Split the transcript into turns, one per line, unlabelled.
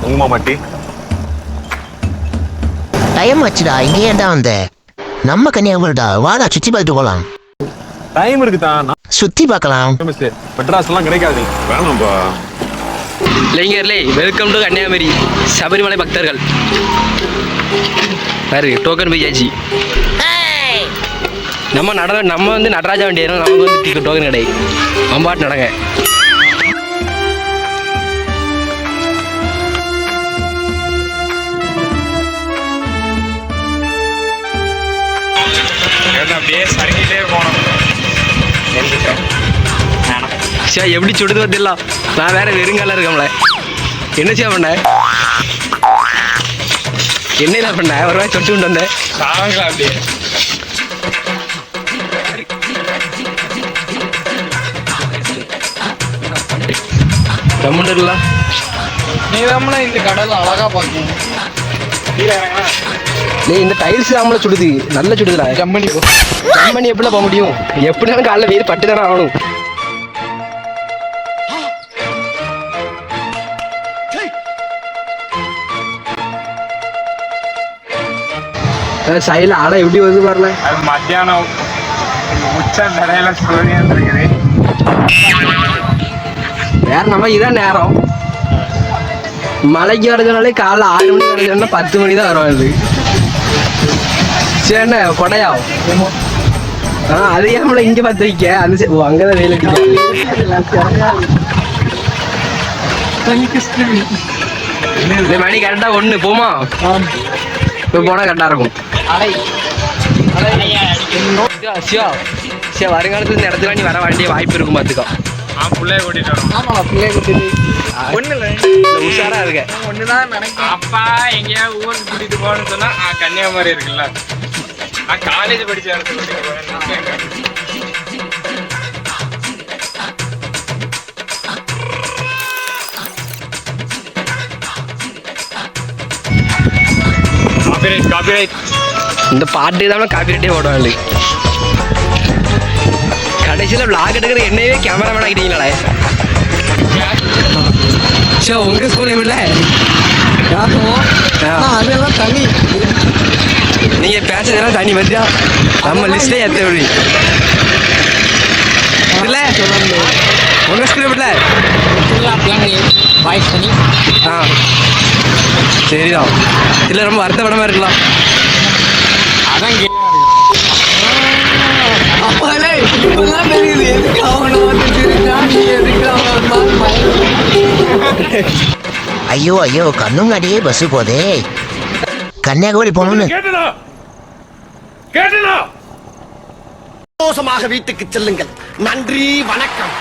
உங்க மாமாட்டி
டைம் ஆச்சுடா, இங்கேயே தான் வந்த. நம்ம கன்னியாகுமரிடா, வாடா சுத்தி பார்த்துட்டு போலாம்.
டைம் இருக்குதான்,
சுத்தி பார்க்கலாம்.
மெட்ராஸ் எல்லாம் கிடைக்காது. வேணாம்பா.
இளைஞர்களே, வெல்கம் டு கன்னியாகுமரி சபரிமலை பக்தர்கள். பாரு டோக்கன் பையாச்சு. நம்ம வந்து நடராஜா வண்டி ஏறோம். நமக்கு வந்து டோக்கன் கிடையாது. அம்பாட்டு நடங்க.
அப்படியே சரங்கிட்டே போனோம்.
எப்படி சுடுது பார்த்திடலாம். நான் வேற வெறுங்கால இருக்கோம்ல. என்ன செய்ய பண்ண, என்ன பண்ண, ஒரு வாய் தொட்டு கொண்டு வந்தேன்.
அப்படியே
கம்முண்டர்ல
நீ தான் இந்த கடல் அழகா பார்க்கணும்.
இந்த டைல்ஸ் நம்மள சுடுது, நல்ல சுடுதுடா. கம்பெனி எப்படிலாம் போக முடியும்? எப்படினாலும் காலைல வெயில் பட்டு தானே ஆகணும். சைடில் ஆடை எப்படி வந்து வரல.
அது மத்தியானம் உச்ச நிறையில சூரியன் இருக்குது.
வேற நம்ம இதான் நேரம். மலைக்கு வரதுனாலே காலைல 6 மணி வரதுன்னா 10 மணி தான் வருவாது. சரி என்ன கொடையா? அது ஏன் இங்க பார்த்து வைக்க, அந்த அங்கதான் வெயில் மணி கரெக்டா 1 போமா. இப்போ போனா கரெக்டா இருக்கும். வருங்காலத்துல இந்த இடத்துல நீ வர வேண்டிய வாய்ப்பு இருக்கும். பார்த்துக்கோ.
பிள்ளைய கூட்டிட்டு
உஷாரா இருக்க.
ஒண்ணுதான் நினைக்கிறேன். அப்பா எங்கேயா ஊருக்கு கூட்டிட்டு போகணும்னு சொன்னா கன்னியாகுமரி இருக்குல்ல, நான் காலேஜ் படிச்ச இடத்துல கூட்டிட்டு போறேன்.
இந்த பாட்டு தான் காப்பிரைட்டே போடுவாங்க. கடைசியில் விளாக் எடுக்கிற என்னையே கேமராமேன் ஆகிட்டீங்களே. உங்க ஸ்கூல் எப்படில அதெல்லாம் தனி. நீங்க பேசுறதெல்லாம் தனி பத்தியா நம்ம லிஸ்ட்ல ஏற்ற எப்படி இல்ல. உங்க ஸ்கூல் எப்படில வாய்ஸ் தனி. சரிதான். இல்லை ரொம்ப வருத்தப்படமா இருக்கலாம். அதான்
ஐயோ ஐயோ, கண்ணுங்காட்டியே பஸ் போதே. கன்னியாகுமரி போகணும்னு
சந்தோஷமாக வீட்டுக்கு செல்லுங்கள். நன்றி, வணக்கம்.